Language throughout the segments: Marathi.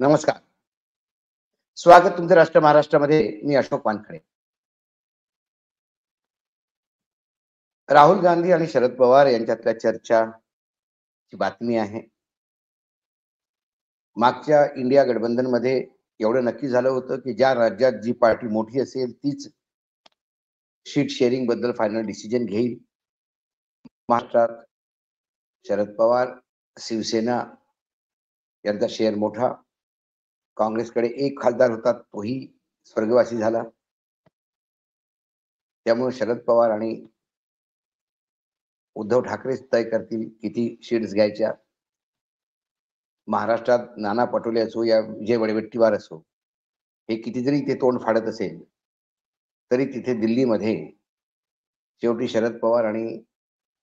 नमस्कार. स्वागत तुमचं राष्ट्र महाराष्ट्रामध्ये. मी अशोक वानखडे. राहुल गांधी आणि शरद पवार यांच्यातल्या चर्चाची बातमी आहे. मागच्या इंडिया गठबंधनमध्ये एवढं नक्की झालं होतं की ज्या राज्यात जी पार्टी मोठी असेल तीच सीट शेअरिंग बद्दल फायनल डिसिजन घेईल. महाराष्ट्रात शरद पवार, शिवसेना यांचा शेअर मोठा. काँग्रेसकडे एक खासदार होता, तोही स्वर्गवासी झाला. त्यामुळे शरद पवार आणि उद्धव ठाकरेच तय करतील किती सीट्स घ्यायच्या. महाराष्ट्रात नाना पटोले असो या विजय वडेवट्टीवार असो, हे किती जरी ते तोंड फाडत असेल तरी तिथे दिल्लीमध्ये शेवटी शरद पवार आणि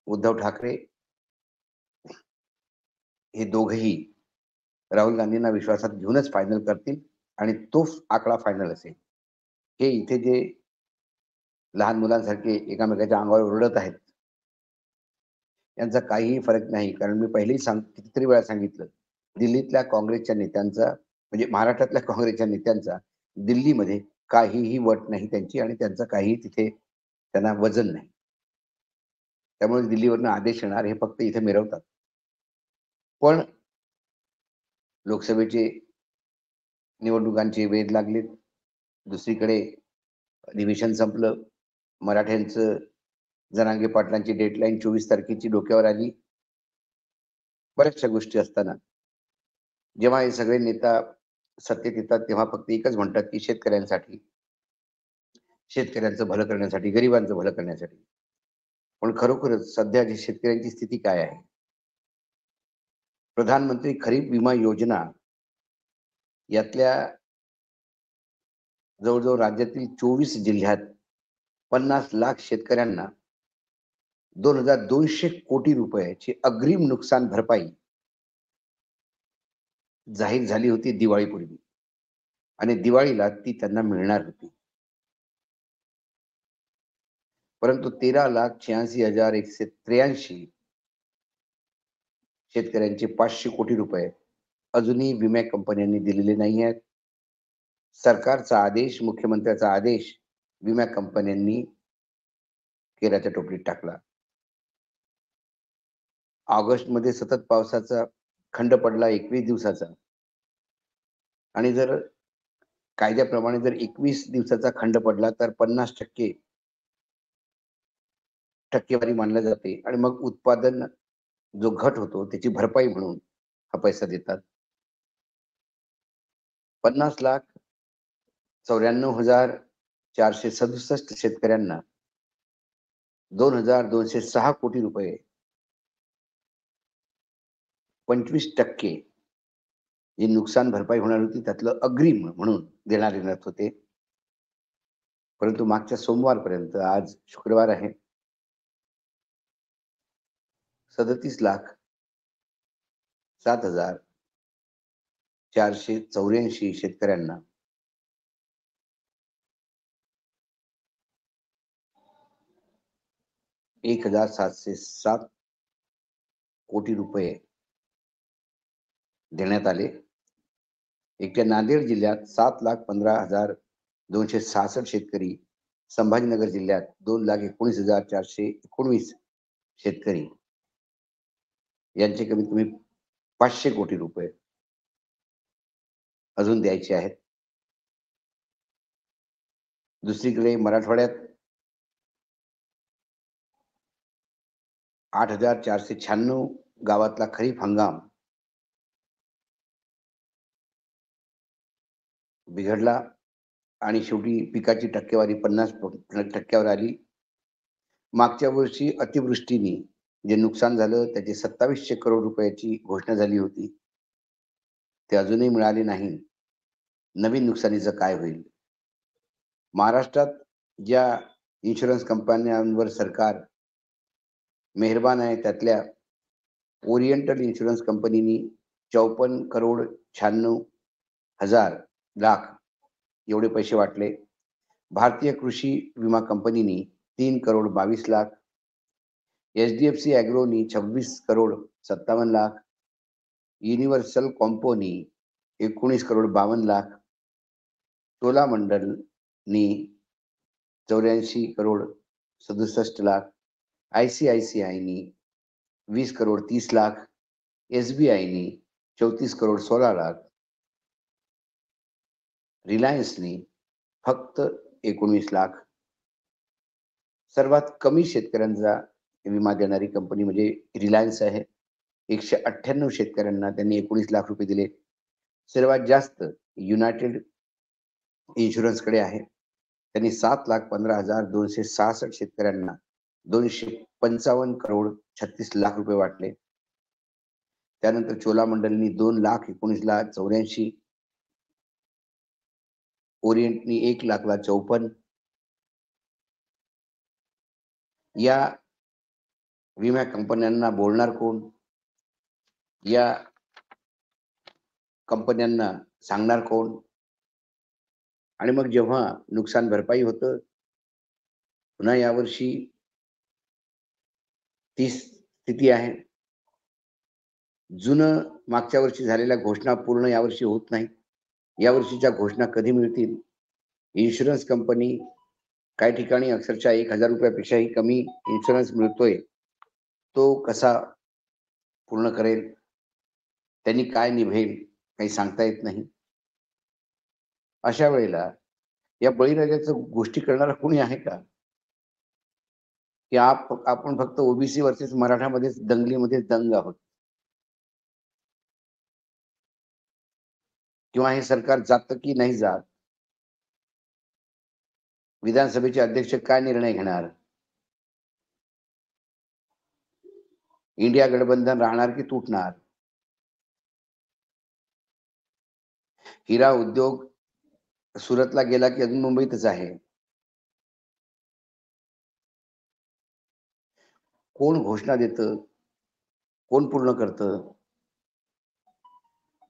उद्धव ठाकरे हे दोघेही राहुल गांधींना विश्वासात घेऊनच फायनल करतील आणि तोच आकडा फायनल असेल. हे इथे जे लहान मुलांसारखे एकामेकाच्या अंगावर ओरडत आहेत यांचा काहीही फरक नाही. कारण मी पहिलेही कितीतरी वेळा सांगितलं, दिल्लीतल्या काँग्रेसच्या नेत्यांचा म्हणजे महाराष्ट्रातल्या काँग्रेसच्या नेत्यांचा दिल्लीमध्ये काहीही वट नाही त्यांची आणि त्यांचं काहीही तिथे त्यांना वजन नाही. त्यामुळे दिल्लीवरनं आदेश येणार हे फक्त इथे मिरवतात. पण लोकसभेचे निवडणुकांचे वेध लागलेत. दुसरीकडे अधिवेशन संपलं. मराठ्यांचं जरांगे पाटलांची डेडलाईन 24 तारखेची डोक्यावर आली. बऱ्याचशा गोष्टी असताना जेव्हा हे सगळे नेता सत्तेत येतात तेव्हा फक्त एकच म्हणतात की शेतकऱ्यांसाठी, शेतकऱ्यांचं भलं करण्यासाठी, गरिबांचं भलं करण्यासाठी. पण खरोखरच सध्याची शेतकऱ्यांची स्थिती काय आहे? प्रधानमंत्री खरीप विमा योजना यातल्या जवळजवळ राज्यातील 24 जिल्ह्यात 50 लाख शेतकऱ्यांना 2200 कोटी रुपयाची अग्रिम नुकसान भरपाई जाहीर झाली होती दिवाळीपूर्वी आणि दिवाळीला ती त्यांना मिळणार होती. परंतु 13,86,183 शेतकऱ्यांचे 500 कोटी रुपये अजूनही विमा कंपन्यांनी दिलेले नाही आहेत. सरकारचा आदेश, मुख्यमंत्र्याचा आदेश विमा कंपन्यांनी केराच्या टोपलीत टाकला. ऑगस्ट मध्ये सतत पावसाचा खंड पडला 21 दिवसाचा आणि जर कायद्याप्रमाणे जर 21 दिवसाचा खंड पडला तर 50% टक्केवारी मानली जाते आणि मग उत्पादन जो घट होतो त्याची भरपाई म्हणून हा पैसा देतात. 50,94,467 शेतकऱ्यांना 2,206 कोटी रुपये 25% जी नुकसान भरपाई होणार होती त्यातलं अग्रिम म्हणून देण्यात येणार होते. परंतु मागच्या सोमवारपर्यंत, आज शुक्रवार आहे, 37,07,484 शेतकऱ्यांना 1,707 कोटी रुपये देण्यात आले. एकट्या नांदेड जिल्ह्यात 7,15,266 शेतकरी, संभाजीनगर जिल्ह्यात 2,19,419 शेतकरी यांचे कमीत कमी 500 कोटी रुपये अजून द्यायचे आहेत. दुसरीकडे मराठवाड्यात 8,496 गावातला खरीप हंगाम बिघडला आणि शेवटी पिकाची टक्केवारी 50% आली. मागच्या वर्षी अतिवृष्टीने जे नुकसान झालं त्याची 2700 करोड रुपयाची घोषणा झाली होती, ते अजूनही मिळाले नाही. नवीन नुकसानीचं काय होईल? महाराष्ट्रात ज्या इन्शुरन्स कंपन्यांवर सरकार मेहरबान आहे त्यातल्या ओरिएंटल इन्शुरन्स कंपनीनी 54,96,00,000 एवढे पैसे वाटले. भारतीय कृषी विमा कंपनीनी 3,22,00,000, HDFC ॲग्रोनी 26,57,00,000, युनिव्हर्सल कॉम्पोनी 19,52,00,000 चोलामंडलनी 84,67,00,000 ICICIनी 20,30,00,000 SBIनी 34,16,00,000 रिलायन्सनी फक्त 19,00,000 सर्वात कमी शेतकऱ्यांचा विमा देणारी कंपनी म्हणजे रिलायन्स आहे. 198 शेतकऱ्यांना त्यांनी 19,00,000 रुपये दिले. सर्वात जास्त युनायटेड इन्शुरन्स कडे आहे. त्यांनी 7,15,266 शेतकऱ्यांना 255,36,00,000 रुपये वाटले. त्यानंतर चोलामंडलनी 2,19,84,00,000 ओरिएंटनी 1,00,54,00,000 या विमा कंपन्यांना बोलणार कोण? या कंपन्यांना सांगणार कोण? आणि मग जेव्हा नुकसान भरपाई होतं, पुन्हा यावर्षी तीच स्थिती आहे. जुनं मागच्या वर्षी झालेल्या घोषणा पूर्ण यावर्षी होत नाही. यावर्षीच्या घोषणा कधी मिळतील? इन्शुरन्स कंपनी काही ठिकाणी अक्षरशः 1,000 रुपयापेक्षाही कमी इन्शुरन्स मिळतोय. तो कसा पूर्ण करेल? त्यांनी काय निभेल? काही सांगता येत नाही. अशा वेळेला या बळीराजाचं गोष्टी करणारा कोणी आहे का? की आपण फक्त ओबीसी वर्सेस मराठामध्येच दंगलीमध्येच दंग आहोत. किंवा हे सरकार जातं की नाही जात? विधानसभेचे अध्यक्ष काय निर्णय घेणार? इंडिया गठबंधन राहणार की तुटणार? हिरा उद्योग सुरतला गेला की अजून मुंबईतच आहे. कोण घोषणा देतं? कोण पूर्ण करतं?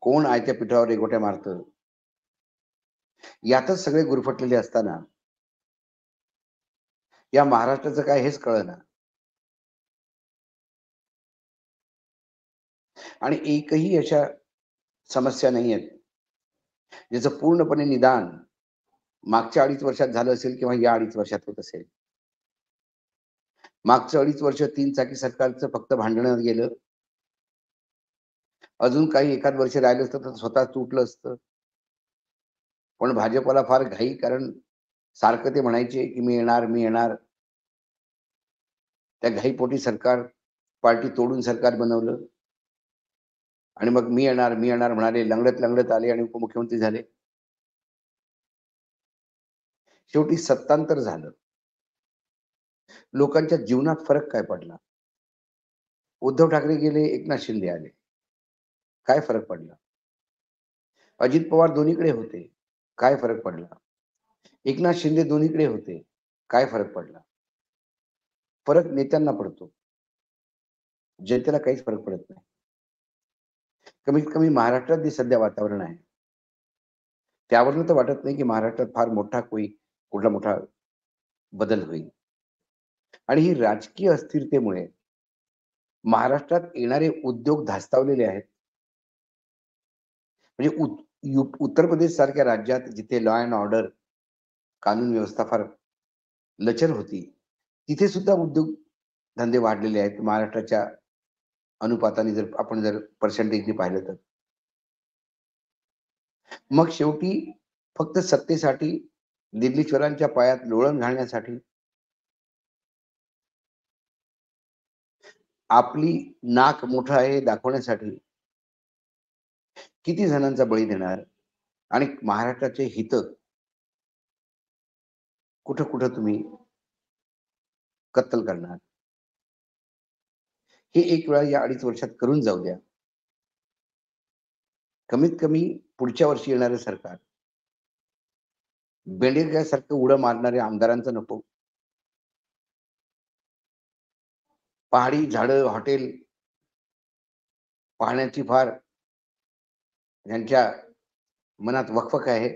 कोण आयत्या पिठावर रेघोट्या मारतं? यातच सगळे गुरफटलेले असताना या महाराष्ट्राचं काय हेच कळेना. आणि एकही अशा समस्या नाही आहेत ज्याचं पूर्णपणे निदान मागच्या 2.5 वर्षात झालं असेल किंवा या 2.5 वर्षात होत असेल. मागचं 2.5 वर्ष 3 चाकी सरकारचं फक्त भांडणात गेलं. अजून काही एखाद वर्ष राहिलं असतं तर स्वतः तुटलं असतं. पण भाजपला फार घाई, कारण सारखं ते म्हणायचे की मी येणार, मी येणार. त्या घाईपोटी सरकार पार्टी तोडून सरकार बनवलं आणि मग मी येणार, मी येणार म्हणाले, लंगडत लंगडत आले आणि उपमुख्यमंत्री झाले. शेवटी सत्तांतर झालं. लोकांच्या जीवनात फरक काय पडला? उद्धव ठाकरे गेले, एकनाथ शिंदे आले. काय फरक पडला? अजित पवार दोन्हीकडे होते. काय फरक पडला? एकनाथ शिंदे दोन्हीकडे होते. काय फरक पडला? फरक नेत्यांना पडतो. जनतेला काहीच फरक पडत नाही. कमीत कमी महाराष्ट्रात जे सध्या वातावरण आहे, त्यावरून तर वाटत नाही की महाराष्ट्रात फार मोठा कुठला मोठा बदल होईल. आणि ही राजकीय अस्थिरतेमुळे महाराष्ट्रात येणारे उद्योग धास्तावलेले आहेत. म्हणजे उत्तर प्रदेश सारख्या राज्यात जिथे लॉ अँड ऑर्डर, कानून व्यवस्था फार लचर होती, तिथे सुद्धा उद्योग धंदे वाढलेले आहेत महाराष्ट्राच्या अनुपाताने, जर आपण पर्सेंटेजने पाहिलं तर. मग शेवटी फक्त सत्तेसाठी, दिल्लीश्वरांच्या पायात लोळण घालण्यासाठी आपली नाक मोठं आहे दाखवण्यासाठी किती जणांचा बळी देणार? आणि महाराष्ट्राचे हित कुठं कुठं तुम्ही कत्तल करणार? हे एक वेळा या 2.5 वर्षात करून जाऊ द्या. कमीत कमी पुढच्या वर्षी येणारं सरकार बेंडेलसारखं उडं मारणाऱ्या आमदारांचं नको. पहाडी, झाडं, हॉटेल पाहण्याची फार त्यांच्या मनात वखवक आहे.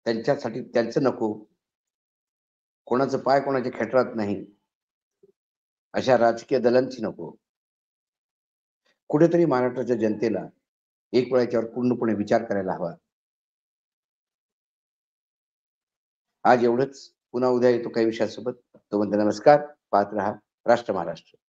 त्यांच्यासाठी त्यांचं नको. कोणाचं पाय कोणाच्या खेटरात नाही, अशा राजकीय दलांची नको. कुठेतरी महाराष्ट्राच्या जनतेला एक वेळा याच्यावर पूर्णपणे विचार करायला हवा. आज एवढंच. पुन्हा उद्या येतो काही विषयासोबत. तोपर्यंत नमस्कार. पाहत रहा राष्ट्र महाराष्ट्र.